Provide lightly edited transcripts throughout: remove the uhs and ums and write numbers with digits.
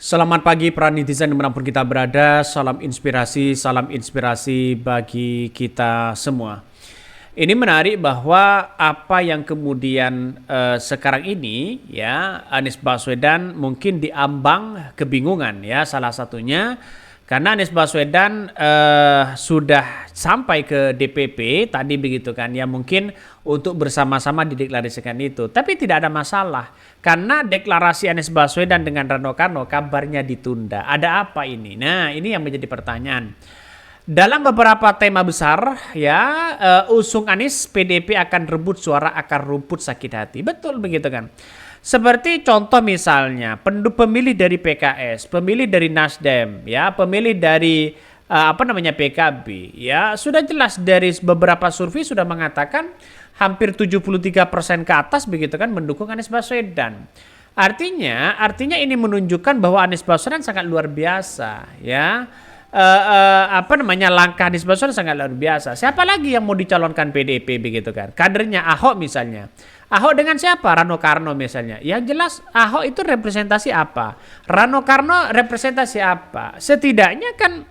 Selamat pagi para netizen dimanapun kita berada, salam inspirasi bagi kita semua. Ini menarik bahwa apa yang kemudian sekarang ini ya Anies Baswedan mungkin diambang kebingungan ya salah satunya karena Anies Baswedan sudah sampai ke DPP tadi begitu kan ya mungkin untuk bersama-sama dideklarasikan itu. Tapi tidak ada masalah karena deklarasi Anies Baswedan dengan Rano Karno kabarnya ditunda. Ada apa ini? Nah, ini yang menjadi pertanyaan. Dalam beberapa tema besar ya usung Anies PDIP akan rebut suara akar rumput sakit hati. Betul begitu kan? Seperti contoh misalnya pemilih dari PKS, pemilih dari Nasdem, ya, pemilih dari PKB, ya sudah jelas dari beberapa survei sudah mengatakan hampir 73% ke atas begitu kan mendukung Anies Baswedan. Artinya ini menunjukkan bahwa Anies Baswedan sangat luar biasa, ya. Langkah Anies Baswedan sangat luar biasa. Siapa lagi yang mau dicalonkan PDIP begitu kan? Kadernya Ahok misalnya. Ahok dengan siapa? Rano Karno misalnya. Yang jelas Ahok itu representasi apa? Rano Karno representasi apa? Setidaknya kan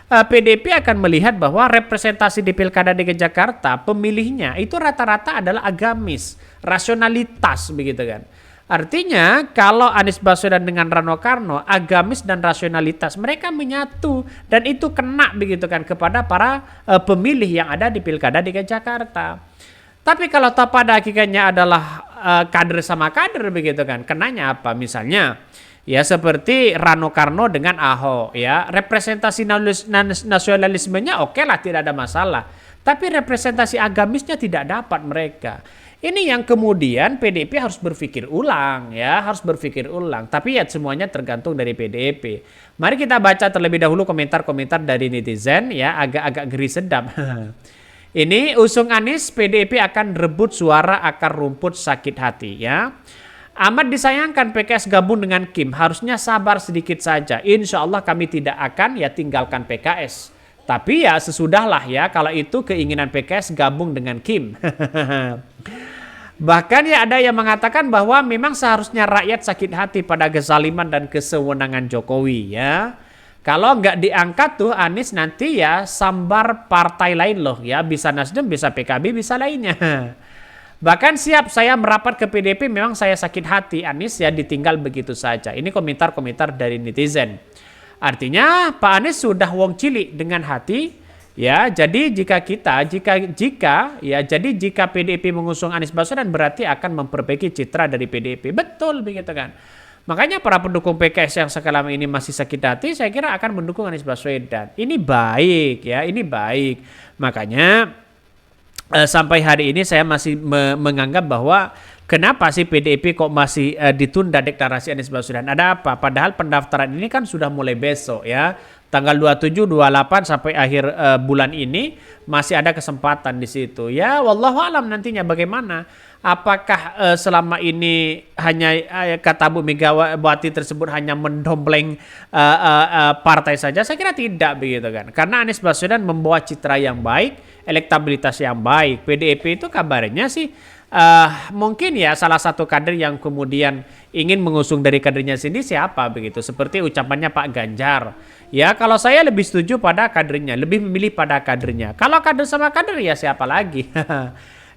PDIP akan melihat bahwa representasi di Pilkada DKI Jakarta pemilihnya itu rata-rata adalah agamis, rasionalitas begitu kan. Artinya kalau Anies Baswedan dengan Rano Karno agamis dan rasionalitas mereka menyatu dan itu kena begitu kan kepada para pemilih yang ada di Pilkada DKI Jakarta. Tapi kalau pada hakikatnya adalah kader sama kader begitu kan, kenanya apa? Misalnya ya seperti Rano Karno dengan Ahok ya, representasi nasionalismenya oke lah tidak ada masalah. Tapi representasi agamisnya tidak dapat mereka. Ini yang kemudian PDIP harus berpikir ulang ya, harus berpikir ulang. Tapi ya semuanya tergantung dari PDIP. Mari kita baca terlebih dahulu komentar-komentar dari netizen ya, agak-agak ngeri sedap. Ini usung Anies PDIP akan rebut suara akar rumput sakit hati ya. Amat disayangkan PKS gabung dengan Kim, harusnya sabar sedikit saja. Insya Allah kami tidak akan ya tinggalkan PKS. Tapi ya sesudahlah ya kalau itu keinginan PKS gabung dengan Kim. Bahkan ya ada yang mengatakan bahwa memang seharusnya rakyat sakit hati pada kezaliman dan kesewenangan Jokowi ya. Kalau nggak diangkat tuh Anies nanti ya sambar partai lain loh ya. Bisa Nasdem, bisa PKB, bisa lainnya. Bahkan siap saya merapat ke PDIP memang saya sakit hati Anies ya ditinggal begitu saja. Ini komentar-komentar dari netizen. Artinya Pak Anies sudah wong cilik dengan hati. Ya, jadi jika PDIP mengusung Anies Baswedan berarti akan memperbaiki citra dari PDIP. Betul begitu kan. Makanya para pendukung PKS yang sekarang ini masih sakit hati saya kira akan mendukung Anies Baswedan. Ini baik ya, ini baik. Makanya sampai hari ini saya masih menganggap bahwa kenapa sih PDIP kok masih ditunda deklarasi Anies Baswedan? Ada apa? Padahal pendaftaran ini kan sudah mulai besok ya. Tanggal 27, 28 sampai akhir bulan ini masih ada kesempatan di situ. Ya, wallahu alam nantinya bagaimana? Apakah selama ini hanya kata Bu Megawati tersebut hanya mendompleng partai saja? Saya kira tidak begitu kan. Karena Anies Baswedan membawa citra yang baik, elektabilitas yang baik. PDIP itu kabarnya sih mungkin ya salah satu kader yang kemudian ingin mengusung dari kadernya sendiri siapa begitu. Seperti ucapannya Pak Ganjar. Ya kalau saya lebih setuju pada kadernya, lebih memilih pada kadernya. Kalau kader sama kader ya siapa lagi?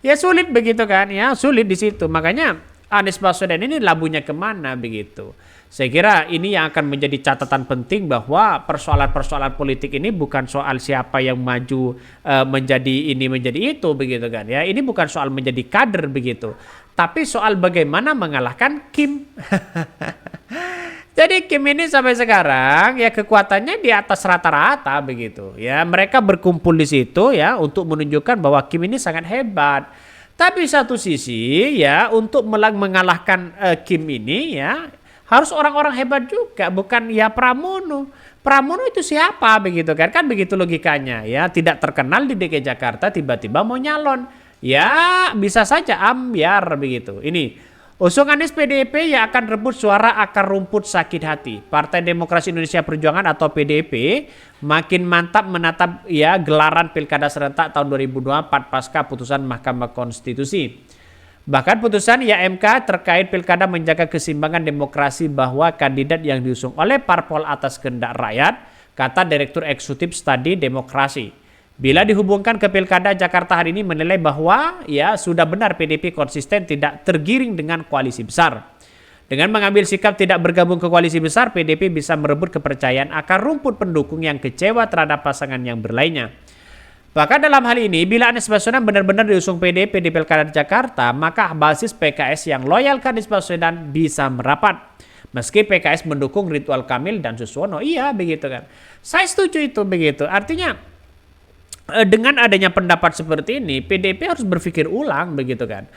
Ya sulit begitu kan ya, sulit di situ. Makanya Anies Baswedan ini labunya kemana begitu. Saya kira ini yang akan menjadi catatan penting bahwa persoalan-persoalan politik ini bukan soal siapa yang maju menjadi ini menjadi itu begitu kan ya. Ini bukan soal menjadi kader begitu. Tapi soal bagaimana mengalahkan Kim. Jadi Kim ini sampai sekarang ya kekuatannya di atas rata-rata begitu ya. Mereka berkumpul di situ ya untuk menunjukkan bahwa Kim ini sangat hebat. Tapi satu sisi ya untuk mengalahkan Kim ini ya harus orang-orang hebat juga, bukan ya Pramono. Pramono itu siapa begitu kan? Kan begitu logikanya ya, tidak terkenal di DKI Jakarta tiba-tiba mau nyalon. Ya bisa saja ambiar begitu. Ini usung Anies PDIP yang akan rebut suara akar rumput sakit hati. Partai Demokrasi Indonesia Perjuangan atau PDIP makin mantap menatap ya gelaran Pilkada serentak tahun 2024 pasca putusan Mahkamah Konstitusi. Bahkan putusan YMK terkait pilkada menjaga keseimbangan demokrasi bahwa kandidat yang diusung oleh parpol atas kehendak rakyat, kata Direktur Eksekutif Studi Demokrasi. Bila dihubungkan ke pilkada, Jakarta hari ini menilai bahwa ya sudah benar PDIP konsisten tidak tergiring dengan koalisi besar. Dengan mengambil sikap tidak bergabung ke koalisi besar, PDIP bisa merebut kepercayaan akar rumput pendukung yang kecewa terhadap pasangan yang berlainnya. Bahkan dalam hal ini, bila Anies Baswedan benar-benar diusung PDIP di pilkada Jakarta, maka basis PKS yang loyal ke Anies Baswedan bisa merapat. Meski PKS mendukung Ridwan Kamil dan Suswono, iya begitu kan. Saya setuju itu begitu. Artinya dengan adanya pendapat seperti ini, PDIP harus berpikir ulang begitu kan.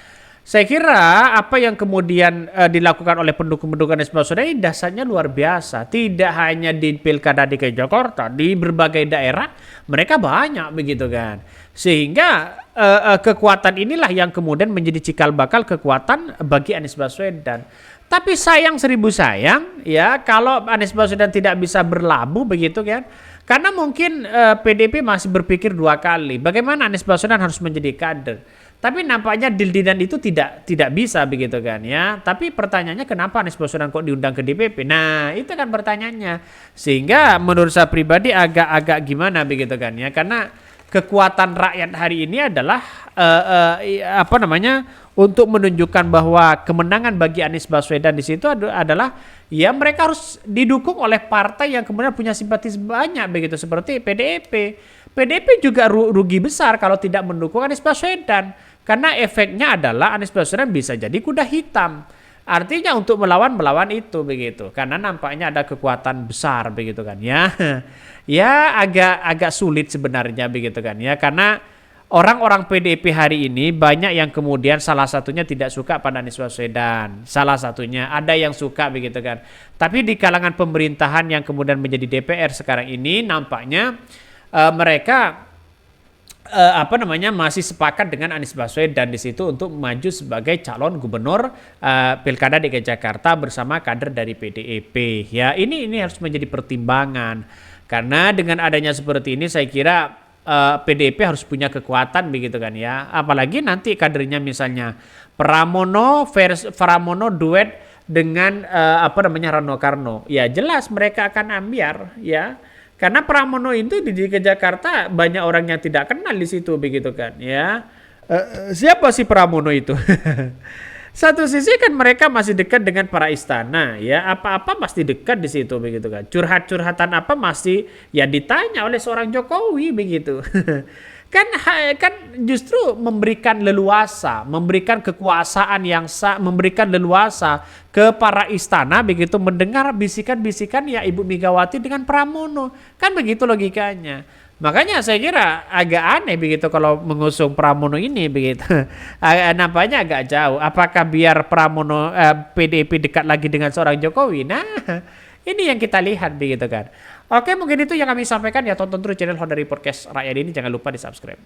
Saya kira apa yang kemudian dilakukan oleh pendukung-pendukung Anies Baswedan ini dasarnya luar biasa. Tidak hanya di Pilkada DKI Jakarta, di berbagai daerah mereka banyak begitu kan. Sehingga kekuatan inilah yang kemudian menjadi cikal bakal kekuatan bagi Anies Baswedan. Tapi sayang seribu sayang ya kalau Anies Baswedan tidak bisa berlabuh begitu kan. Karena mungkin PDIP masih berpikir dua kali bagaimana Anies Baswedan harus menjadi kader. Tapi nampaknya deal-dealan itu tidak bisa begitu kan ya. Tapi pertanyaannya kenapa Anies Baswedan kok diundang ke DPP? Nah, itu kan pertanyaannya. Sehingga menurut saya pribadi agak gimana begitu kan ya. Karena kekuatan rakyat hari ini adalah untuk menunjukkan bahwa kemenangan bagi Anies Baswedan di situ adalah ya mereka harus didukung oleh partai yang kemudian punya simpatis banyak begitu seperti PDIP. PDIP juga rugi besar kalau tidak mendukung Anies Baswedan karena efeknya adalah Anies Baswedan bisa jadi kuda hitam. Artinya untuk melawan itu begitu. Karena nampaknya ada kekuatan besar begitu kan ya. Ya agak sulit sebenarnya begitu kan ya. Karena orang-orang PDIP hari ini banyak yang kemudian salah satunya tidak suka pada Anies Baswedan. Salah satunya ada yang suka begitu kan. Tapi di kalangan pemerintahan yang kemudian menjadi DPR sekarang ini nampaknya mereka masih sepakat dengan Anies Baswedan di situ untuk maju sebagai calon gubernur Pilkada DKI Jakarta bersama kader dari PDIP. Ya, ini harus menjadi pertimbangan. Karena dengan adanya seperti ini saya kira PDIP harus punya kekuatan begitu kan ya. Apalagi nanti kadernya misalnya Pramono duet dengan Rano Karno. Ya jelas mereka akan ambiar ya. Karena Pramono itu di Jakarta banyak orang yang tidak kenal di situ begitu kan ya. Siapa sih Pramono itu? Satu sisi kan mereka masih dekat dengan para istana ya, apa-apa pasti dekat di situ begitu kan. Curhat-curhatan apa masih ya ditanya oleh seorang Jokowi begitu. kan justru memberikan leluasa, memberikan kekuasaan yang memberikan leluasa ke para istana begitu mendengar bisikan-bisikan ya Ibu Megawati dengan Pramono. Kan begitu logikanya. Makanya saya kira agak aneh begitu kalau mengusung Pramono ini begitu. Nampaknya agak jauh. Apakah biar Pramono PDIP dekat lagi dengan seorang Jokowi? Nah, ini yang kita lihat begitu kan. Oke, mungkin itu yang kami sampaikan ya. Tonton terus channel Honda Podcast Rakyat ini, jangan lupa di subscribe.